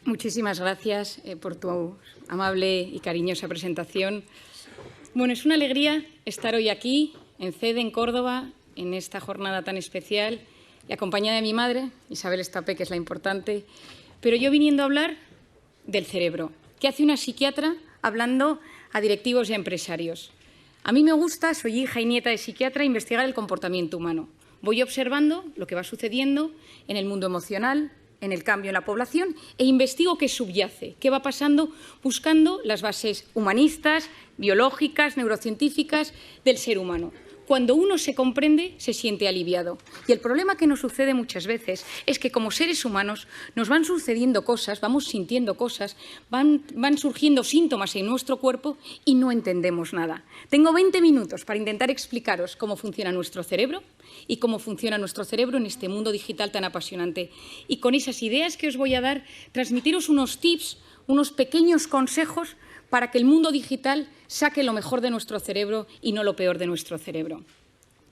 Muchísimas gracias por tu amable y cariñosa presentación. Bueno, es una alegría estar hoy aquí, en CEDE, en Córdoba, en esta jornada tan especial, y acompañada de mi madre, Isabel Estapé, que es la importante, pero yo viniendo a hablar del cerebro. ¿Qué hace una psiquiatra hablando a directivos y a empresarios? A mí me gusta, soy hija y nieta de psiquiatra, investigar el comportamiento humano. Voy observando lo que va sucediendo en el mundo emocional, en el cambio en la población, e investigo qué subyace, qué va pasando, buscando las bases humanistas, biológicas, neurocientíficas del ser humano. Cuando uno se comprende, se siente aliviado. Y el problema que nos sucede muchas veces es que como seres humanos nos van sucediendo cosas, vamos sintiendo cosas, van surgiendo síntomas en nuestro cuerpo y no entendemos nada. Tengo 20 minutos para intentar explicaros cómo funciona nuestro cerebro y cómo funciona nuestro cerebro en este mundo digital tan apasionante. Y con esas ideas que os voy a dar, transmitiros unos tips, unos pequeños consejos para que el mundo digital saque lo mejor de nuestro cerebro y no lo peor de nuestro cerebro.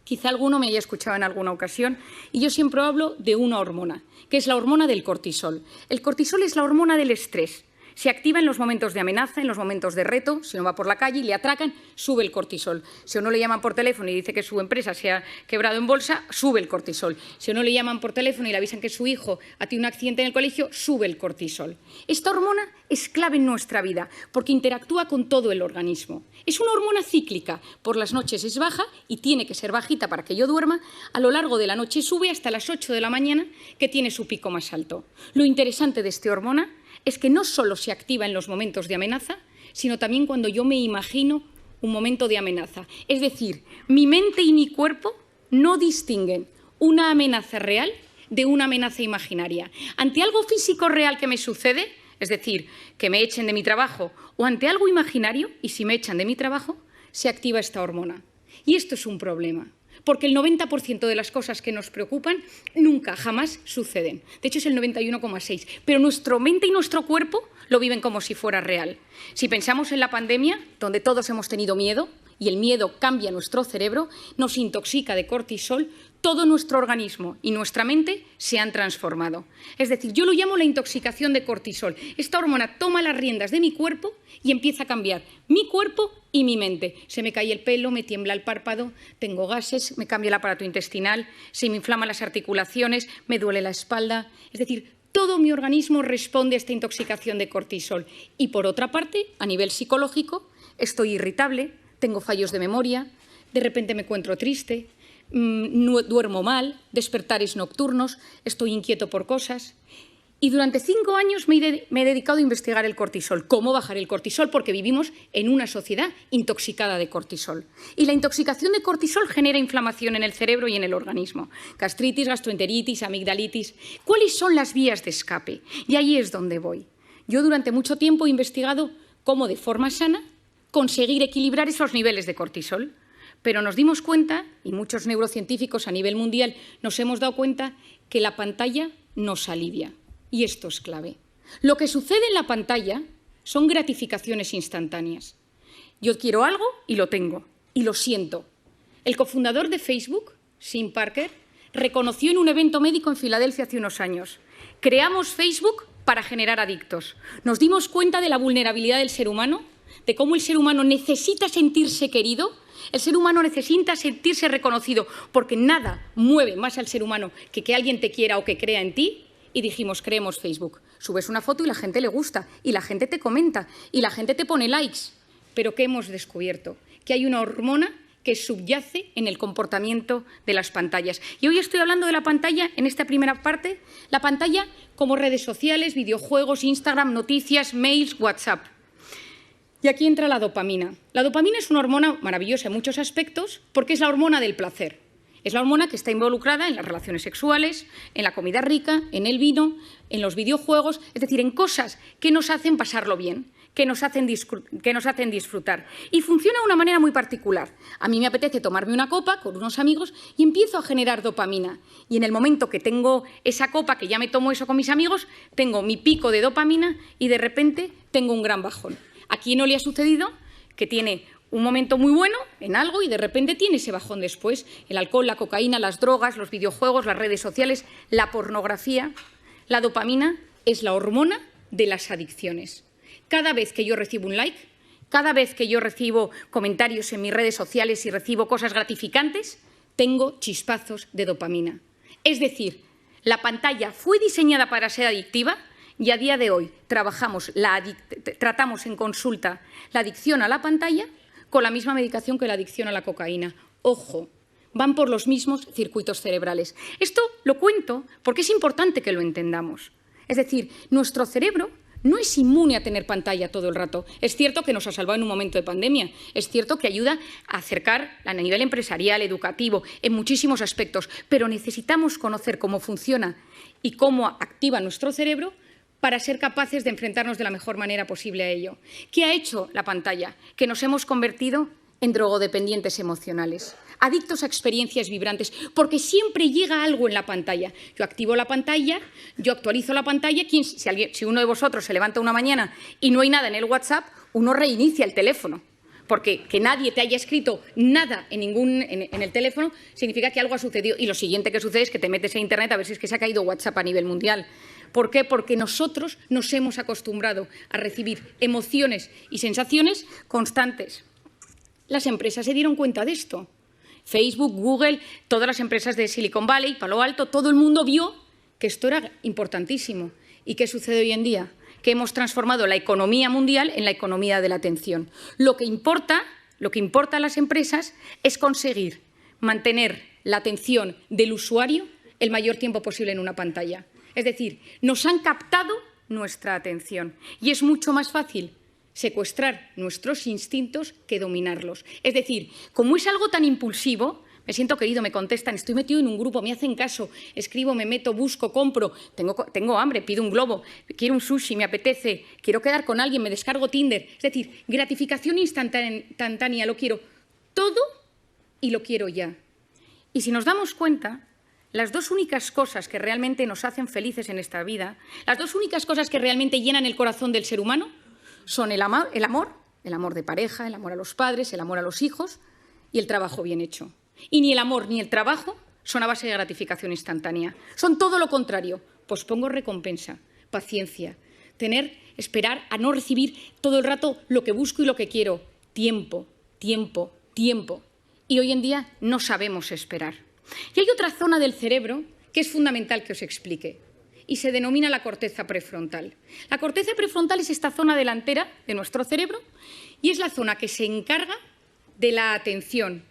Quizá alguno me haya escuchado en alguna ocasión y yo siempre hablo de una hormona, que es la hormona del cortisol. El cortisol es la hormona del estrés. Se activa en los momentos de amenaza, en los momentos de reto. Si uno va por la calle y le atracan, sube el cortisol. Si a uno le llaman por teléfono y dice que su empresa se ha quebrado en bolsa, sube el cortisol. Si a uno le llaman por teléfono y le avisan que su hijo ha tenido un accidente en el colegio, sube el cortisol. Esta hormona es clave en nuestra vida porque interactúa con todo el organismo. Es una hormona cíclica. Por las noches es baja y tiene que ser bajita para que yo duerma. A lo largo de la noche sube hasta las 8 de la mañana, que tiene su pico más alto. Lo interesante de esta hormona es que no solo se activa en los momentos de amenaza, sino también cuando yo me imagino un momento de amenaza. Es decir, mi mente y mi cuerpo no distinguen una amenaza real de una amenaza imaginaria. Ante algo físico real que me sucede, es decir, que me echen de mi trabajo, o ante algo imaginario, y si me echan de mi trabajo, se activa esta hormona. Y esto es un problema, porque el 90% de las cosas que nos preocupan nunca, jamás suceden. De hecho, es el 91,6%. Pero nuestra mente y nuestro cuerpo lo viven como si fuera real. Si pensamos en la pandemia, donde todos hemos tenido miedo, y el miedo cambia nuestro cerebro, nos intoxica de cortisol, todo nuestro organismo y nuestra mente se han transformado. Es decir, yo lo llamo la intoxicación de cortisol. Esta hormona toma las riendas de mi cuerpo y empieza a cambiar mi cuerpo y mi mente. Se me cae el pelo, me tiembla el párpado, tengo gases, me cambia el aparato intestinal, se me inflaman las articulaciones, me duele la espalda. Es decir, todo mi organismo responde a esta intoxicación de cortisol. Y por otra parte, a nivel psicológico, estoy irritable, tengo fallos de memoria, de repente me encuentro triste, duermo mal, despertares nocturnos, estoy inquieto por cosas. Y durante 5 años me he dedicado a investigar el cortisol, cómo bajar el cortisol, porque vivimos en una sociedad intoxicada de cortisol. Y la intoxicación de cortisol genera inflamación en el cerebro y en el organismo. Gastritis, gastroenteritis, amigdalitis. ¿Cuáles son las vías de escape? Y ahí es donde voy. Yo durante mucho tiempo he investigado cómo de forma sana conseguir equilibrar esos niveles de cortisol. Pero nos dimos cuenta, y muchos neurocientíficos a nivel mundial nos hemos dado cuenta, que la pantalla nos alivia. Y esto es clave. Lo que sucede en la pantalla son gratificaciones instantáneas. Yo quiero algo y lo tengo, y lo siento. El cofundador de Facebook, Sean Parker, reconoció en un evento médico en Filadelfia hace unos años: creamos Facebook para generar adictos. Nos dimos cuenta de la vulnerabilidad del ser humano, de cómo el ser humano necesita sentirse querido. El ser humano necesita sentirse reconocido, porque nada mueve más al ser humano que alguien te quiera o que crea en ti. Y dijimos, creemos Facebook. Subes una foto y la gente le gusta, y la gente te comenta, y la gente te pone likes. Pero ¿qué hemos descubierto? Que hay una hormona que subyace en el comportamiento de las pantallas. Y hoy estoy hablando de la pantalla, en esta primera parte, la pantalla como redes sociales, videojuegos, Instagram, noticias, mails, WhatsApp. Y aquí entra la dopamina. La dopamina es una hormona maravillosa en muchos aspectos porque es la hormona del placer. Es la hormona que está involucrada en las relaciones sexuales, en la comida rica, en el vino, en los videojuegos, es decir, en cosas que nos hacen pasarlo bien, que nos hacen disfrutar. Y funciona de una manera muy particular. A mí me apetece tomarme una copa con unos amigos y empiezo a generar dopamina. Y en el momento que tengo esa copa, que ya me tomo eso con mis amigos, tengo mi pico de dopamina y de repente tengo un gran bajón. ¿A quién no le ha sucedido que tiene un momento muy bueno en algo y de repente tiene ese bajón después? El alcohol, la cocaína, las drogas, los videojuegos, las redes sociales, la pornografía. La dopamina es la hormona de las adicciones. Cada vez que yo recibo un like, cada vez que yo recibo comentarios en mis redes sociales y recibo cosas gratificantes, tengo chispazos de dopamina. Es decir, la pantalla fue diseñada para ser adictiva y a día de hoy tratamos en consulta la adicción a la pantalla con la misma medicación que la adicción a la cocaína. Ojo, van por los mismos circuitos cerebrales. Esto lo cuento porque es importante que lo entendamos. Es decir, nuestro cerebro no es inmune a tener pantalla todo el rato. Es cierto que nos ha salvado en un momento de pandemia. Es cierto que ayuda a acercar a nivel empresarial, educativo, en muchísimos aspectos. Pero necesitamos conocer cómo funciona y cómo activa nuestro cerebro para ser capaces de enfrentarnos de la mejor manera posible a ello. ¿Qué ha hecho la pantalla? Que nos hemos convertido en drogodependientes emocionales, adictos a experiencias vibrantes, porque siempre llega algo en la pantalla. Yo activo la pantalla, yo actualizo la pantalla. Si uno de vosotros se levanta una mañana y no hay nada en el WhatsApp, uno reinicia el teléfono, porque que nadie te haya escrito nada en el teléfono significa que algo ha sucedido. Y lo siguiente que sucede es que te metes en Internet a ver si es que se ha caído WhatsApp a nivel mundial. ¿Por qué? Porque nosotros nos hemos acostumbrado a recibir emociones y sensaciones constantes. Las empresas se dieron cuenta de esto. Facebook, Google, todas las empresas de Silicon Valley, Palo Alto, todo el mundo vio que esto era importantísimo. ¿Y qué sucede hoy en día? Que hemos transformado la economía mundial en la economía de la atención. Lo que importa a las empresas es conseguir mantener la atención del usuario el mayor tiempo posible en una pantalla. Es decir, nos han captado nuestra atención y es mucho más fácil secuestrar nuestros instintos que dominarlos. Es decir, como es algo tan impulsivo, me siento querido, me contestan, estoy metido en un grupo, me hacen caso, escribo, me meto, busco, compro, tengo hambre, pido un globo, quiero un sushi, me apetece, quiero quedar con alguien, me descargo Tinder. Es decir, gratificación instantánea, lo quiero todo y lo quiero ya. Y si nos damos cuenta, las dos únicas cosas que realmente nos hacen felices en esta vida, las dos únicas cosas que realmente llenan el corazón del ser humano, son el amor de pareja, el amor a los padres, el amor a los hijos y el trabajo bien hecho. Y ni el amor ni el trabajo son a base de gratificación instantánea. Son todo lo contrario. Pospongo recompensa, paciencia, esperar a no recibir todo el rato lo que busco y lo que quiero. Tiempo, tiempo, tiempo. Y hoy en día no sabemos esperar. Y hay otra zona del cerebro que es fundamental que os explique. Y se denomina la corteza prefrontal. La corteza prefrontal es esta zona delantera de nuestro cerebro y es la zona que se encarga de la atención,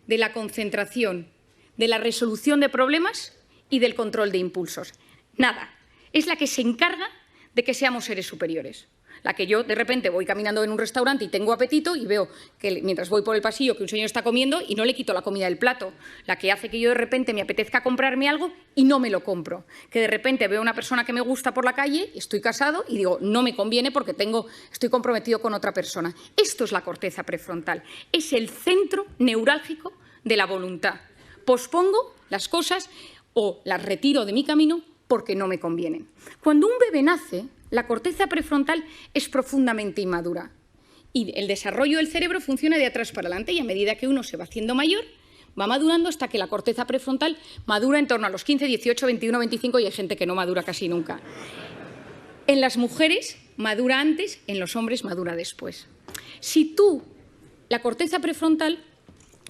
de la concentración, de la resolución de problemas y del control de impulsos. Nada, es la que se encarga de que seamos seres superiores. La que yo de repente voy caminando en un restaurante y tengo apetito y veo que mientras voy por el pasillo que un señor está comiendo y no le quito la comida del plato. La que hace que yo de repente me apetezca comprarme algo y no me lo compro. Que de repente veo a una persona que me gusta por la calle, estoy casado y digo, no me conviene porque estoy comprometido con otra persona. Esto es la corteza prefrontal. Es el centro neurálgico de la voluntad. Pospongo las cosas o las retiro de mi camino porque no me convienen. Cuando un bebé nace, la corteza prefrontal es profundamente inmadura y el desarrollo del cerebro funciona de atrás para adelante y a medida que uno se va haciendo mayor, va madurando hasta que la corteza prefrontal madura en torno a los 15, 18, 21, 25 y hay gente que no madura casi nunca. En las mujeres madura antes, en los hombres madura después. La corteza prefrontal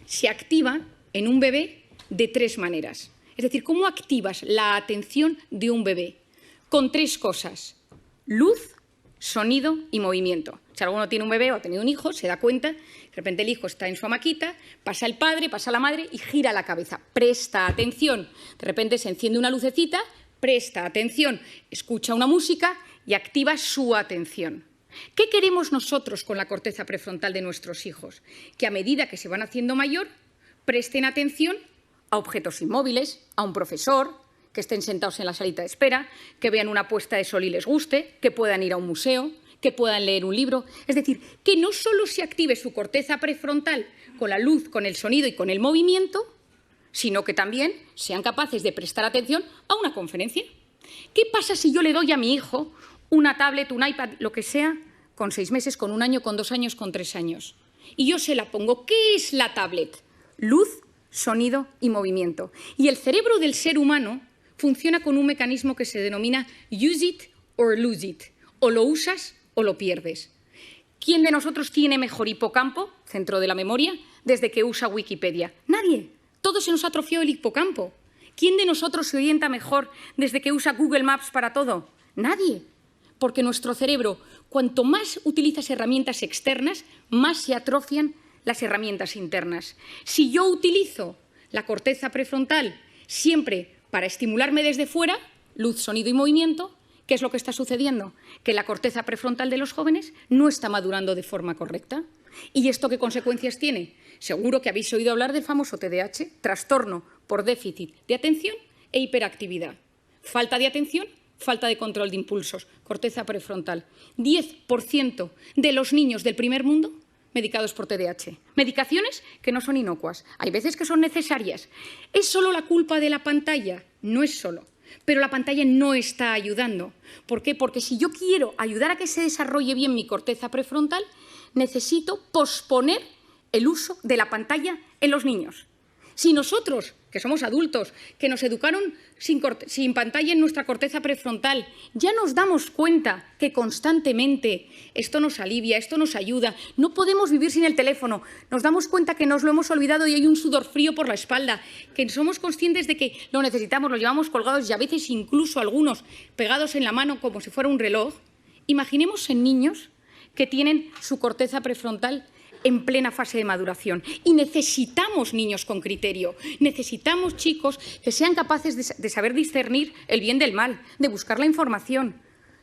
se activa en un bebé de tres maneras. Es decir, ¿cómo activas la atención de un bebé? Con tres cosas: luz, sonido y movimiento. Si alguno tiene un bebé o ha tenido un hijo, se da cuenta, de repente el hijo está en su hamaquita, pasa el padre, pasa la madre y gira la cabeza. Presta atención. De repente se enciende una lucecita, presta atención, escucha una música y activa su atención. ¿Qué queremos nosotros con la corteza prefrontal de nuestros hijos? Que a medida que se van haciendo mayor, presten atención a objetos inmóviles, a un profesor, que estén sentados en la salita de espera, que vean una puesta de sol y les guste, que puedan ir a un museo, que puedan leer un libro. Es decir, que no solo se active su corteza prefrontal con la luz, con el sonido y con el movimiento, sino que también sean capaces de prestar atención a una conferencia. ¿Qué pasa si yo le doy a mi hijo una tablet, un iPad, lo que sea, con 6 meses, con 1 año, con 2 años, con 3 años? Y yo se la pongo. ¿Qué es la tablet? Luz, sonido y movimiento. Y el cerebro del ser humano funciona con un mecanismo que se denomina use it or lose it, o lo usas o lo pierdes. ¿Quién de nosotros tiene mejor hipocampo, centro de la memoria, desde que usa Wikipedia? Nadie. Todos se nos atrofió el hipocampo. ¿Quién de nosotros se orienta mejor desde que usa Google Maps para todo? Nadie. Porque nuestro cerebro, cuanto más utilizas herramientas externas, más se atrofian las herramientas internas. Si yo utilizo la corteza prefrontal siempre para estimularme desde fuera, luz, sonido y movimiento, ¿qué es lo que está sucediendo? Que la corteza prefrontal de los jóvenes no está madurando de forma correcta. ¿Y esto qué consecuencias tiene? Seguro que habéis oído hablar del famoso TDAH, trastorno por déficit de atención e hiperactividad. Falta de atención, falta de control de impulsos, corteza prefrontal. 10% de los niños del primer mundo medicados por TDAH. Medicaciones que no son inocuas. Hay veces que son necesarias. ¿Es solo la culpa de la pantalla? No es solo. Pero la pantalla no está ayudando. ¿Por qué? Porque si yo quiero ayudar a que se desarrolle bien mi corteza prefrontal, necesito posponer el uso de la pantalla en los niños. Si nosotros, que somos adultos, que nos educaron sin pantalla en nuestra corteza prefrontal, ya nos damos cuenta que constantemente esto nos alivia, esto nos ayuda, no podemos vivir sin el teléfono, nos damos cuenta que nos lo hemos olvidado y hay un sudor frío por la espalda, que somos conscientes de que lo necesitamos, lo llevamos colgados y a veces incluso algunos pegados en la mano como si fuera un reloj. Imaginemos en niños que tienen su corteza prefrontal en plena fase de maduración. Y necesitamos niños con criterio, necesitamos chicos que sean capaces de saber discernir el bien del mal, de buscar la información.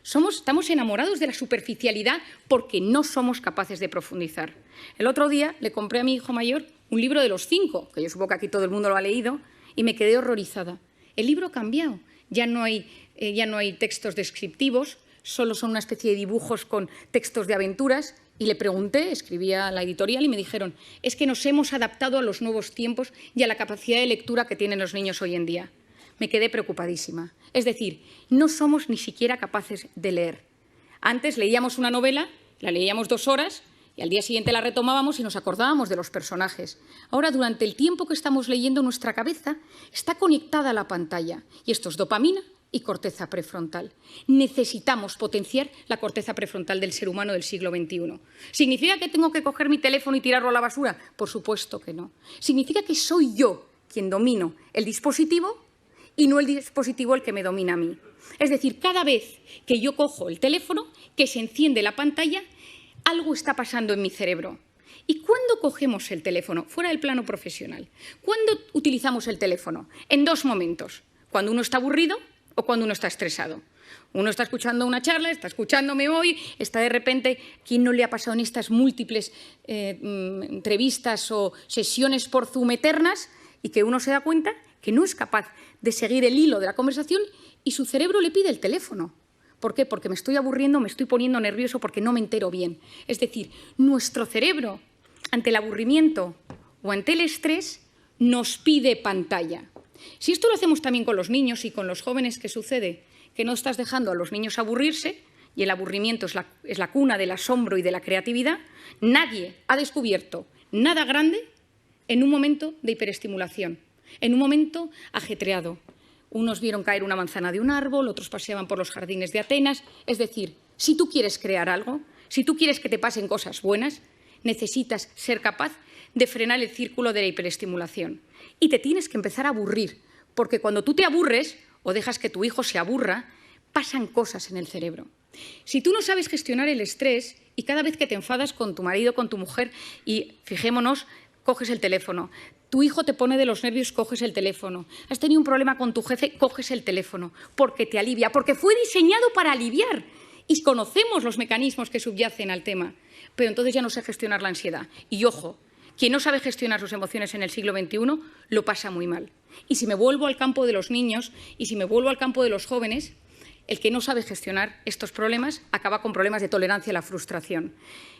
Estamos enamorados de la superficialidad porque no somos capaces de profundizar. El otro día le compré a mi hijo mayor un libro de los 5, que yo supongo que aquí todo el mundo lo ha leído, y me quedé horrorizada. El libro ha cambiado, ya no hay textos descriptivos, solo son una especie de dibujos con textos de aventuras. Y le pregunté, escribía a la editorial y me dijeron, es que nos hemos adaptado a los nuevos tiempos y a la capacidad de lectura que tienen los niños hoy en día. Me quedé preocupadísima. Es decir, no somos ni siquiera capaces de leer. Antes leíamos una novela, la leíamos 2 horas y al día siguiente la retomábamos y nos acordábamos de los personajes. Ahora, durante el tiempo que estamos leyendo, nuestra cabeza está conectada a la pantalla y esto es dopamina y corteza prefrontal. Necesitamos potenciar la corteza prefrontal del ser humano del siglo XXI. ¿Significa que tengo que coger mi teléfono y tirarlo a la basura? Por supuesto que no. Significa que soy yo quien domino el dispositivo y no el dispositivo el que me domina a mí. Es decir, cada vez que yo cojo el teléfono, que se enciende la pantalla, algo está pasando en mi cerebro. ¿Y cuándo cogemos el teléfono? Fuera del plano profesional. ¿Cuándo utilizamos el teléfono? En 2 momentos. Cuando uno está aburrido o cuando uno está estresado. Uno está escuchando una charla, está escuchándome hoy, está de repente, ¿quién no le ha pasado en estas múltiples entrevistas o sesiones por Zoom eternas? Y que uno se da cuenta que no es capaz de seguir el hilo de la conversación y su cerebro le pide el teléfono. ¿Por qué? Porque me estoy aburriendo, me estoy poniendo nervioso porque no me entero bien. Es decir, nuestro cerebro, ante el aburrimiento o ante el estrés, nos pide pantalla. Si esto lo hacemos también con los niños y con los jóvenes, ¿qué sucede? Que no estás dejando a los niños aburrirse y el aburrimiento es la cuna del asombro y de la creatividad. Nadie ha descubierto nada grande en un momento de hiperestimulación, en un momento ajetreado. Unos vieron caer una manzana de un árbol, otros paseaban por los jardines de Atenas. Es decir, si tú quieres crear algo, si tú quieres que te pasen cosas buenas, necesitas ser capaz de frenar el círculo de la hiperestimulación. Y te tienes que empezar a aburrir, porque cuando tú te aburres o dejas que tu hijo se aburra, pasan cosas en el cerebro. Si tú no sabes gestionar el estrés y cada vez que te enfadas con tu marido, con tu mujer, y fijémonos, coges el teléfono, tu hijo te pone de los nervios, coges el teléfono, has tenido un problema con tu jefe, coges el teléfono, porque te alivia, porque fue diseñado para aliviar. Y conocemos los mecanismos que subyacen al tema, pero entonces ya no sé gestionar la ansiedad. Y ojo, quien no sabe gestionar sus emociones en el siglo XXI lo pasa muy mal. Y si me vuelvo al campo de los niños y si me vuelvo al campo de los jóvenes, el que no sabe gestionar estos problemas acaba con problemas de tolerancia a la frustración.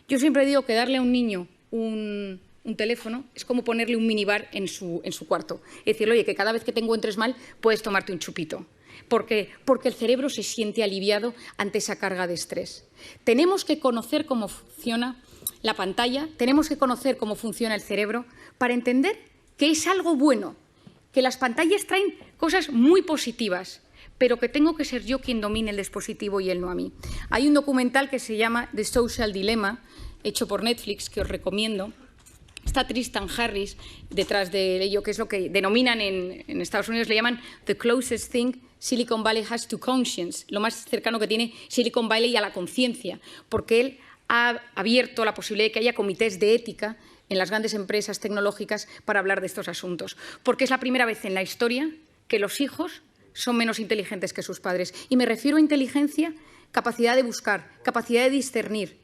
Yo siempre digo que darle a un niño un teléfono es como ponerle un minibar en su cuarto. Es decir, oye, que cada vez que te encuentres mal puedes tomarte un chupito. Porque el cerebro se siente aliviado ante esa carga de estrés. Tenemos que conocer cómo funciona la pantalla, tenemos que conocer cómo funciona el cerebro para entender que es algo bueno, que las pantallas traen cosas muy positivas, pero que tengo que ser yo quien domine el dispositivo y él no a mí. Hay un documental que se llama The Social Dilemma, hecho por Netflix, que os recomiendo. Está Tristan Harris detrás de ello, que es lo que denominan en Estados Unidos, le llaman the closest thing Silicon Valley has to conscience, lo más cercano que tiene Silicon Valley a la conciencia, porque él ha abierto la posibilidad de que haya comités de ética en las grandes empresas tecnológicas para hablar de estos asuntos, porque es la primera vez en la historia que los hijos son menos inteligentes que sus padres. Y me refiero a inteligencia, capacidad de buscar, capacidad de discernir,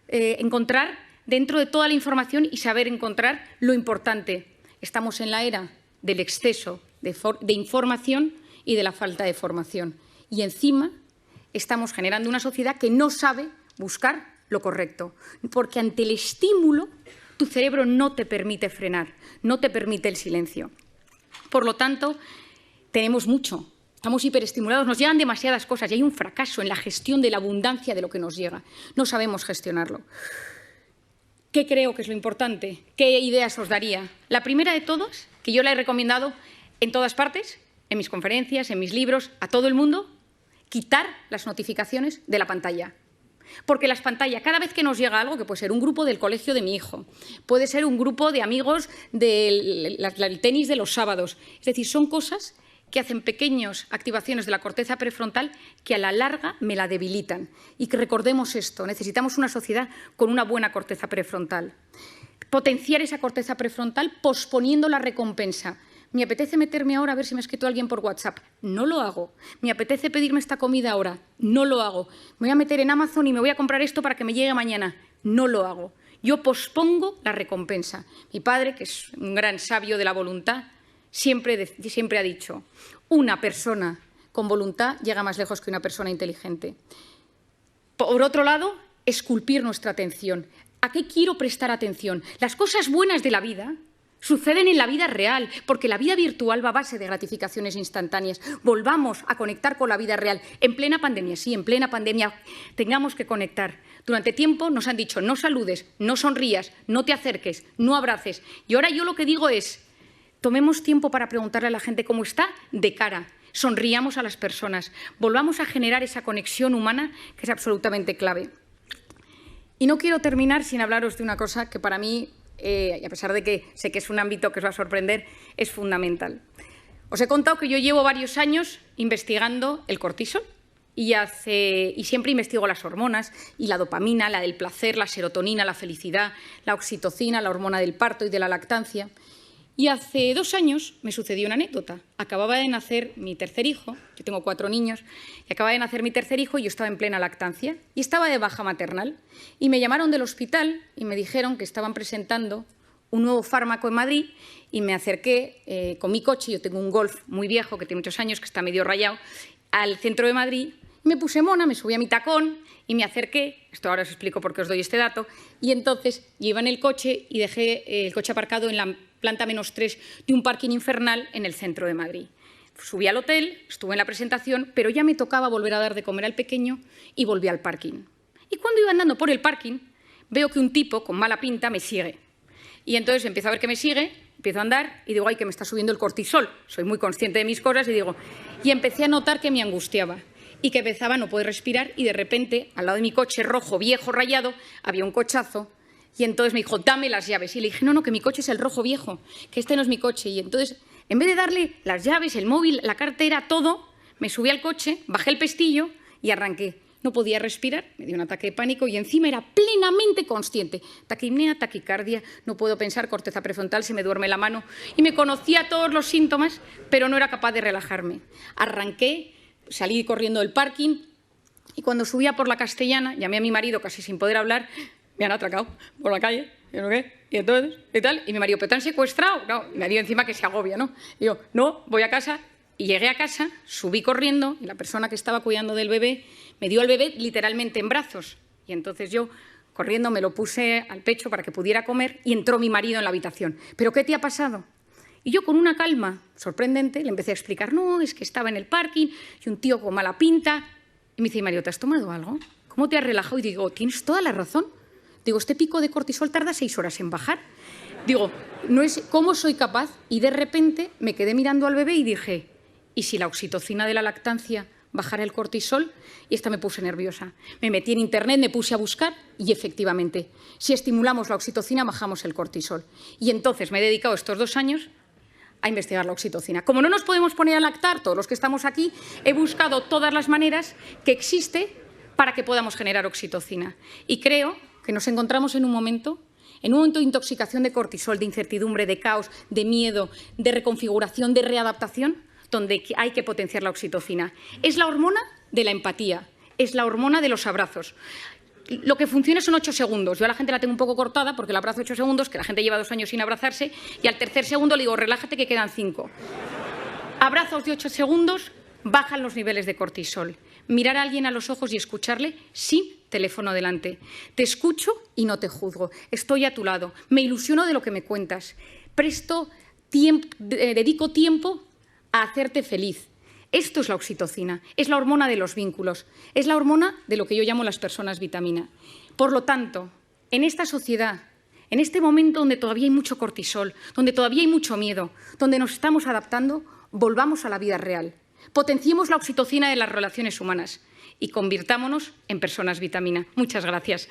encontrar dentro de toda la información y saber encontrar lo importante. Estamos en la era del exceso de información y de la falta de formación. Y encima estamos generando una sociedad que no sabe buscar lo correcto, porque ante el estímulo tu cerebro no te permite frenar, no te permite el silencio. Por lo tanto, tenemos mucho, estamos hiperestimulados, nos llegan demasiadas cosas y hay un fracaso en la gestión de la abundancia de lo que nos llega. No sabemos gestionarlo. ¿Qué creo que es lo importante? ¿Qué ideas os daría? La primera de todas, que yo la he recomendado en todas partes, en mis conferencias, en mis libros, a todo el mundo, quitar las notificaciones de la pantalla. Porque las pantallas, cada vez que nos llega algo, que puede ser un grupo del colegio de mi hijo, puede ser un grupo de amigos del tenis de los sábados, es decir, son cosas que hacen pequeñas activaciones de la corteza prefrontal que a la larga me la debilitan. Y que recordemos esto, necesitamos una sociedad con una buena corteza prefrontal. Potenciar esa corteza prefrontal posponiendo la recompensa. Me apetece meterme ahora a ver si me ha escrito alguien por WhatsApp. No lo hago. Me apetece pedirme esta comida ahora. No lo hago. Me voy a meter en Amazon y me voy a comprar esto para que me llegue mañana. No lo hago. Yo pospongo la recompensa. Mi padre, que es un gran sabio de la voluntad, siempre ha dicho, una persona con voluntad llega más lejos que una persona inteligente. Por otro lado, esculpir nuestra atención. ¿A qué quiero prestar atención? Las cosas buenas de la vida suceden en la vida real, porque la vida virtual va a base de gratificaciones instantáneas. Volvamos a conectar con la vida real. En plena pandemia, sí, en plena pandemia tengamos que conectar. Durante tiempo nos han dicho, no saludes, no sonrías, no te acerques, no abraces. Y ahora yo lo que digo es, tomemos tiempo para preguntarle a la gente cómo está de cara. Sonriamos a las personas. Volvamos a generar esa conexión humana que es absolutamente clave. Y no quiero terminar sin hablaros de una cosa que para mí, y a pesar de que sé que es un ámbito que os va a sorprender, es fundamental. Os he contado que yo llevo varios años investigando el cortisol y siempre investigo las hormonas y la dopamina, la del placer, la serotonina, la felicidad, la oxitocina, la hormona del parto y de la lactancia. Y hace 2 años me sucedió una anécdota. Acababa de nacer mi tercer hijo, yo tengo 4 niños, y acababa de nacer mi tercer hijo y yo estaba en plena lactancia y estaba de baja maternal. Y me llamaron del hospital y me dijeron que estaban presentando un nuevo fármaco en Madrid y me acerqué con mi coche, yo tengo un Golf muy viejo que tiene muchos años, que está medio rayado, al centro de Madrid. Me puse mona, me subí a mi tacón y me acerqué, esto ahora os explico por qué os doy este dato, y entonces yo iba en el coche y dejé el coche aparcado en la planta -3 de un parking infernal en el centro de Madrid. Subí al hotel, estuve en la presentación, pero ya me tocaba volver a dar de comer al pequeño y volví al parking. Y cuando iba andando por el parking, veo que un tipo con mala pinta me sigue. Y entonces empiezo a ver que me sigue, empiezo a andar y digo, ay, que me está subiendo el cortisol. Soy muy consciente de mis cosas y empecé a notar que me angustiaba y que empezaba a no poder respirar y de repente, al lado de mi coche rojo, viejo, rayado, había un cochazo. Y entonces me dijo, dame las llaves. Y le dije, no, que mi coche es el rojo viejo, que este no es mi coche. Y entonces, en vez de darle las llaves, el móvil, la cartera, todo, me subí al coche, bajé el pestillo y arranqué. No podía respirar, me dio un ataque de pánico y encima era plenamente consciente. Taquipnea, taquicardia, no puedo pensar, corteza prefrontal, se me duerme la mano. Y me conocía todos los síntomas, pero no era capaz de relajarme. Arranqué, salí corriendo del parking y cuando subía por la Castellana, llamé a mi marido casi sin poder hablar, me han atracado por la calle, ¿y no qué? Y entonces, ¿qué tal? Y mi marido, ¿pero te han secuestrado? No, y me dio encima que se agobia, ¿no? Y yo, no, voy a casa. Y llegué a casa, subí corriendo, y la persona que estaba cuidando del bebé me dio al bebé literalmente en brazos. Y entonces yo, corriendo, me lo puse al pecho para que pudiera comer y entró mi marido en la habitación. ¿Pero qué te ha pasado? Y yo, con una calma sorprendente, le empecé a explicar, no, es que estaba en el parking y un tío con mala pinta. Y me dice, Mario, ¿te has tomado algo? ¿Cómo te has relajado? Y digo, tienes toda la razón. Digo, este pico de cortisol tarda 6 horas en bajar. Digo, no es cómo soy capaz. Y de repente me quedé mirando al bebé y dije, ¿y si la oxitocina de la lactancia bajara el cortisol? Y esta me puse nerviosa. Me metí en Internet, me puse a buscar y efectivamente, si estimulamos la oxitocina, bajamos el cortisol. Y entonces me he dedicado estos 2 años a investigar la oxitocina. Como no nos podemos poner a lactar, todos los que estamos aquí, he buscado todas las maneras que existe para que podamos generar oxitocina. Y creo que nos encontramos en un momento de intoxicación de cortisol, de incertidumbre, de caos, de miedo, de reconfiguración, de readaptación, donde hay que potenciar la oxitocina. Es la hormona de la empatía, es la hormona de los abrazos. Lo que funciona son 8 segundos. Yo a la gente la tengo un poco cortada porque la abrazo 8 segundos, que la gente lleva 2 años sin abrazarse, y al tercer segundo le digo, relájate que quedan 5. Abrazos de 8 segundos bajan los niveles de cortisol. Mirar a alguien a los ojos y escucharle sin teléfono delante. Te escucho y no te juzgo. Estoy a tu lado. Me ilusiono de lo que me cuentas. Dedico tiempo a hacerte feliz. Esto es la oxitocina, es la hormona de los vínculos, es la hormona de lo que yo llamo las personas vitamina. Por lo tanto, en esta sociedad, en este momento donde todavía hay mucho cortisol, donde todavía hay mucho miedo, donde nos estamos adaptando, volvamos a la vida real. Potenciemos la oxitocina de las relaciones humanas y convirtámonos en personas vitamina. Muchas gracias.